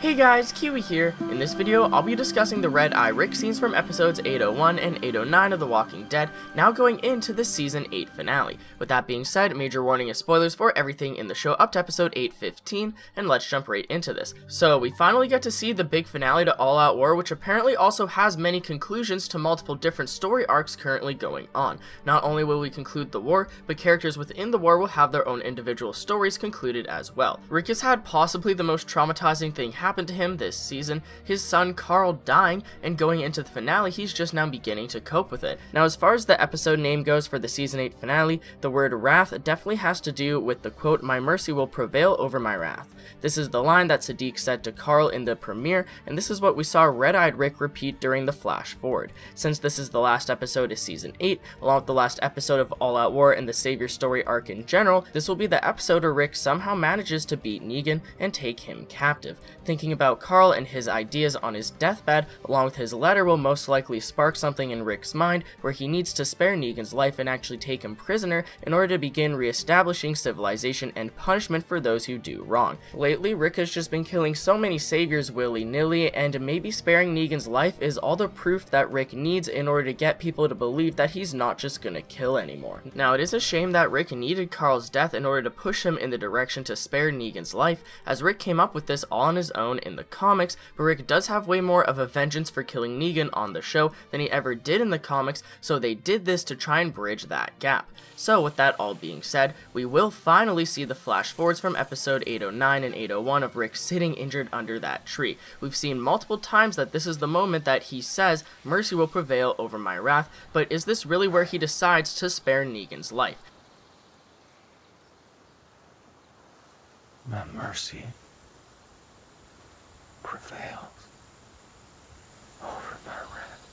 Hey guys, Kiwi here. In this video, I'll be discussing the Red Eye Rick scenes from episodes 801 and 809 of The Walking Dead, now going into the Season 8 finale. With that being said, major warning of spoilers for everything in the show up to episode 815, and let's jump right into this. So, we finally get to see the big finale to All Out War, which apparently also has many conclusions to multiple different story arcs currently going on. Not only will we conclude the war, but characters within the war will have their own individual stories concluded as well. Rick has had possibly the most traumatizing thing happen to him this season, his son Carl dying, and going into the finale he's just now beginning to cope with it. Now as far as the episode name goes for the season 8 finale, the word wrath definitely has to do with the quote, "My mercy will prevail over my wrath." This is the line that Sadiq said to Carl in the premiere, and this is what we saw Red-Eyed Rick repeat during the flash forward. Since this is the last episode of season 8, along with the last episode of All Out War and the Savior story arc in general, this will be the episode where Rick somehow manages to beat Negan and take him captive. Thinking about Carl and his ideas on his deathbed, along with his letter, will most likely spark something in Rick's mind where he needs to spare Negan's life and actually take him prisoner in order to begin re-establishing civilization and punishment for those who do wrong. Lately, Rick has just been killing so many saviors willy-nilly, and maybe sparing Negan's life is all the proof that Rick needs in order to get people to believe that he's not just gonna kill anymore. Now, it is a shame that Rick needed Carl's death in order to push him in the direction to spare Negan's life, as Rick came up with this all on his own in the comics, but Rick does have way more of a vengeance for killing Negan on the show than he ever did in the comics, so they did this to try and bridge that gap. So with that all being said, we will finally see the flash forwards from episode 809 and 801 of Rick sitting injured under that tree. We've seen multiple times that this is the moment that he says, "Mercy will prevail over my wrath," but is this really where he decides to spare Negan's life? My mercy prevails over my wrath.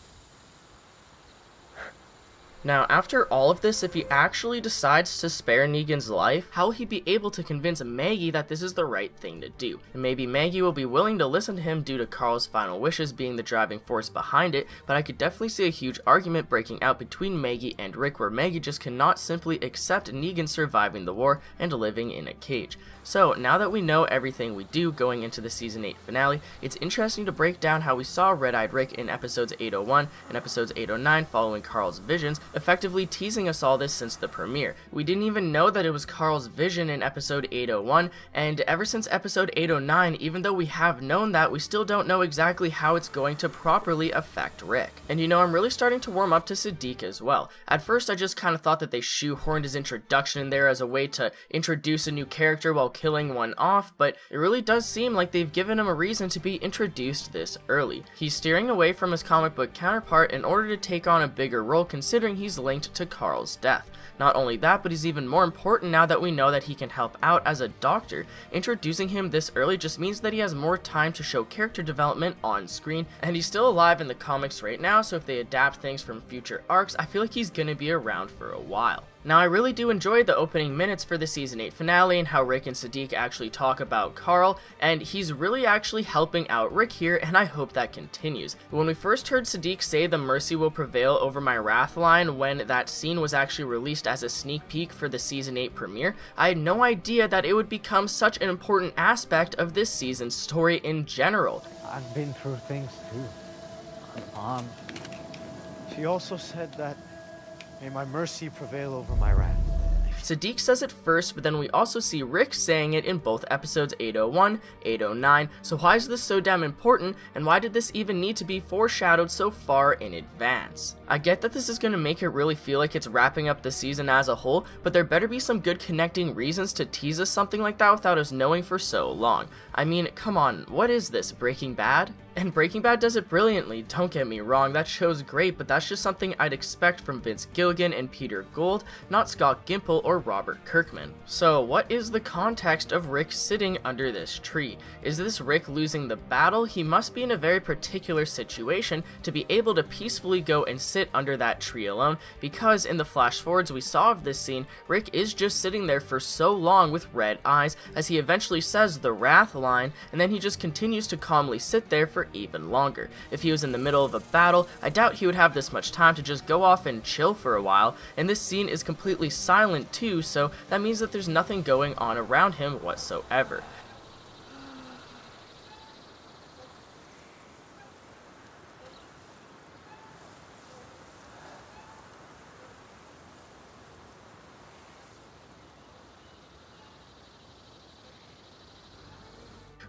Now, after all of this, if he actually decides to spare Negan's life, how will he be able to convince Maggie that this is the right thing to do? And maybe Maggie will be willing to listen to him due to Carl's final wishes being the driving force behind it, but I could definitely see a huge argument breaking out between Maggie and Rick where Maggie just cannot simply accept Negan surviving the war and living in a cage. So, now that we know everything we do going into the Season 8 finale, it's interesting to break down how we saw Red-Eyed Rick in episodes 801 and episodes 809 following Carl's visions, effectively teasing us all this since the premiere. We didn't even know that it was Carl's vision in episode 801, and ever since episode 809, even though we have known that, we still don't know exactly how it's going to properly affect Rick. And you know, I'm really starting to warm up to Sadiq as well. At first, I just kind of thought that they shoehorned his introduction in there as a way to introduce a new character while killing one off, but it really does seem like they've given him a reason to be introduced this early. He's steering away from his comic book counterpart in order to take on a bigger role, considering he's linked to Carl's death. Not only that, but he's even more important now that we know that he can help out as a doctor. Introducing him this early just means that he has more time to show character development on screen, and he's still alive in the comics right now, so if they adapt things from future arcs, I feel like he's gonna be around for a while. Now, I really do enjoy the opening minutes for the Season 8 finale and how Rick and Sadiq actually talk about Carl, and he's really actually helping out Rick here, and I hope that continues. When we first heard Sadiq say the "mercy will prevail over my wrath" line when that scene was actually released as a sneak peek for the Season 8 premiere, I had no idea that it would become such an important aspect of this season's story in general. I've been through things too. My mom, she also said that, "May my mercy prevail over my wrath." Sadiq says it first, but then we also see Rick saying it in both episodes 801, 809, so why is this so damn important, and why did this even need to be foreshadowed so far in advance? I get that this is going to make it really feel like it's wrapping up the season as a whole, but there better be some good connecting reasons to tease us something like that without us knowing for so long. I mean, come on, what is this, Breaking Bad? And Breaking Bad does it brilliantly, don't get me wrong, that show's great, but that's just something I'd expect from Vince Gilligan and Peter Gould, not Scott Gimple or Robert Kirkman. So what is the context of Rick sitting under this tree? Is this Rick losing the battle? He must be in a very particular situation to be able to peacefully go and sit under that tree alone, because in the flash forwards we saw of this scene, Rick is just sitting there for so long with red eyes as he eventually says the wrath line, and then he just continues to calmly sit there for even longer. If he was in the middle of a battle, I doubt he would have this much time to just go off and chill for a while, and this scene is completely silent too, so that means that there's nothing going on around him whatsoever.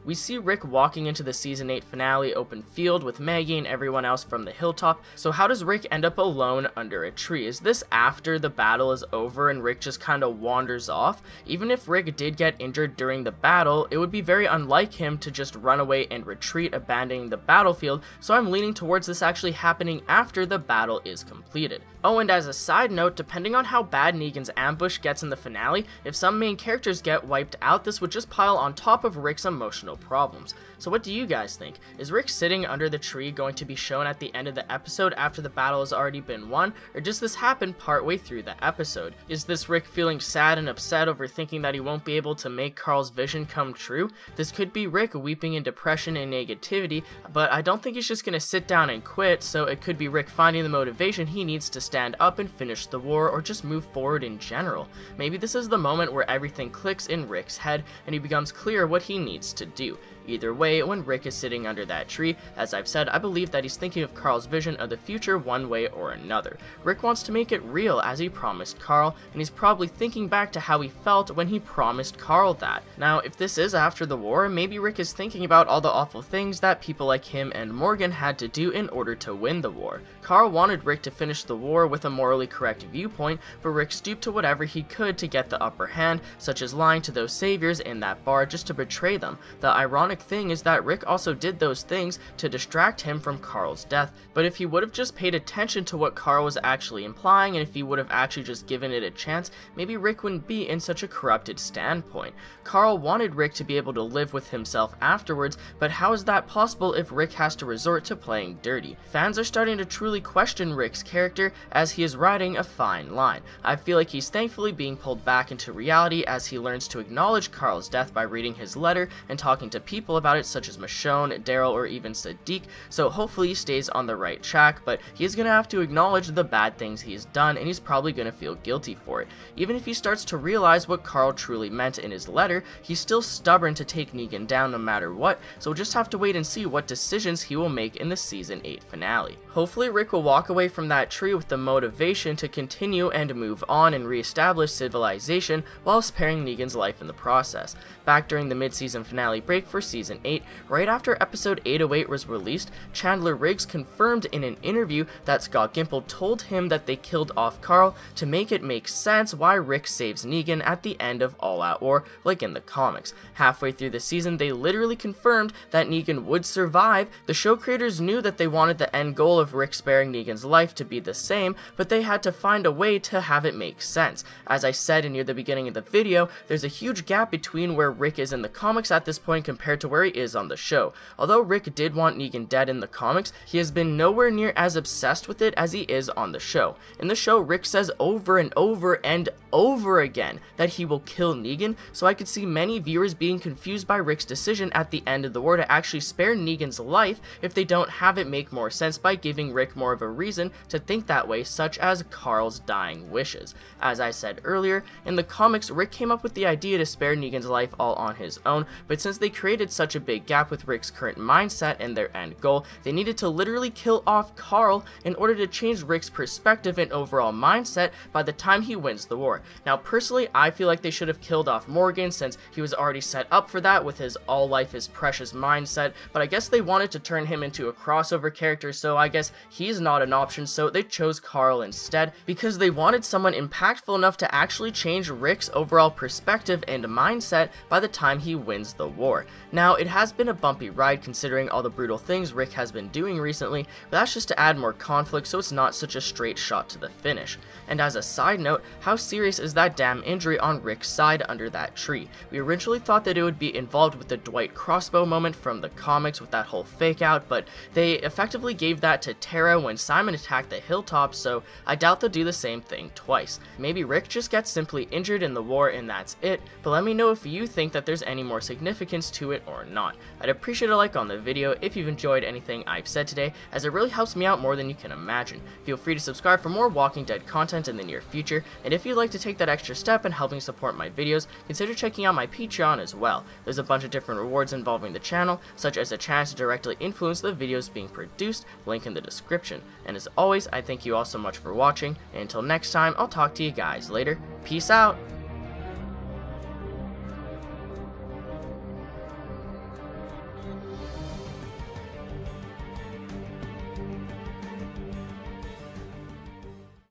We see Rick walking into the season 8 finale open field with Maggie and everyone else from the hilltop. So how does Rick end up alone under a tree? Is this after the battle is over and Rick just kind of wanders off? Even if Rick did get injured during the battle, it would be very unlike him to just run away and retreat, abandoning the battlefield, so I'm leaning towards this actually happening after the battle is completed. Oh, and as a side note, depending on how bad Negan's ambush gets in the finale, if some main characters get wiped out, this would just pile on top of Rick's emotional problems. So what do you guys think? Is Rick sitting under the tree going to be shown at the end of the episode after the battle has already been won, or does this happen partway through the episode? Is this Rick feeling sad and upset over thinking that he won't be able to make Carl's vision come true? This could be Rick weeping in depression and negativity, but I don't think he's just gonna sit down and quit, so it could be Rick finding the motivation he needs to stand up and finish the war, or just move forward in general. Maybe this is the moment where everything clicks in Rick's head and he becomes clear what he needs to do. Either way, when Rick is sitting under that tree, as I've said, I believe that he's thinking of Carl's vision of the future one way or another. Rick wants to make it real as he promised Carl, and he's probably thinking back to how he felt when he promised Carl that. Now, if this is after the war, maybe Rick is thinking about all the awful things that people like him and Morgan had to do in order to win the war. Carl wanted Rick to finish the war with a morally correct viewpoint, but Rick stooped to whatever he could to get the upper hand, such as lying to those saviors in that bar just to betray them. The ironic thing is that Rick also did those things to distract him from Carl's death, but if he would have just paid attention to what Carl was actually implying, and if he would have actually just given it a chance, maybe Rick wouldn't be in such a corrupted standpoint. Carl wanted Rick to be able to live with himself afterwards, but how is that possible if Rick has to resort to playing dirty? Fans are starting to truly question Rick's character as he is riding a fine line. I feel like he's thankfully being pulled back into reality as he learns to acknowledge Carl's death by reading his letter and talking to people about it, such as Michonne, Daryl, or even Sadiq, so hopefully he stays on the right track, but he is going to have to acknowledge the bad things he's done, and he's probably going to feel guilty for it. Even if he starts to realize what Carl truly meant in his letter, he's still stubborn to take Negan down no matter what, so we'll just have to wait and see what decisions he will make in the Season 8 finale. Hopefully Rick will walk away from that tree with the motivation to continue and move on and reestablish civilization while sparing Negan's life in the process. Back during the mid-season finale break for Season 8, right after episode 808 was released, Chandler Riggs confirmed in an interview that Scott Gimple told him that they killed off Carl to make it make sense why Rick saves Negan at the end of All Out War, like in the comics. Halfway through the season, they literally confirmed that Negan would survive. The show creators knew that they wanted the end goal of Rick sparing Negan's life to be the same, but they had to find a way to have it make sense. As I said near the beginning of the video, there's a huge gap between where Rick is in the comics at this point compared to where he is on the show. Although Rick did want Negan dead in the comics, he has been nowhere near as obsessed with it as he is on the show. In the show, Rick says over and over and over again that he will kill Negan, so I could see many viewers being confused by Rick's decision at the end of the war to actually spare Negan's life if they don't have it make more sense by giving Rick more of a reason to think that way, such as Carl's dying wishes. As I said earlier, in the comics, Rick came up with the idea to spare Negan's life all on his own, but since they created such a big gap with Rick's current mindset and their end goal, they needed to literally kill off Carl in order to change Rick's perspective and overall mindset by the time he wins the war. Now personally, I feel like they should have killed off Morgan since he was already set up for that with his all life is precious mindset, but I guess they wanted to turn him into a crossover character, so I guess he's not an option, so they chose Carl instead because they wanted someone impactful enough to actually change Rick's overall perspective and mindset by the time he wins the war. Now, it has been a bumpy ride considering all the brutal things Rick has been doing recently, but that's just to add more conflict so it's not such a straight shot to the finish. And as a side note, how serious is that damn injury on Rick's side under that tree? We originally thought that it would be involved with the Dwight crossbow moment from the comics with that whole fake out, but they effectively gave that to Tara when Simon attacked the hilltop, so I doubt they'll do the same thing twice. Maybe Rick just gets simply injured in the war and that's it, but let me know if you think that there's any more significance to it or not. I'd appreciate a like on the video if you've enjoyed anything I've said today, as it really helps me out more than you can imagine. Feel free to subscribe for more Walking Dead content in the near future, and if you'd like to take that extra step in helping support my videos, consider checking out my Patreon as well. There's a bunch of different rewards involving the channel, such as a chance to directly influence the videos being produced, link in the description. And as always, I thank you all so much for watching, and until next time, I'll talk to you guys later. Peace out!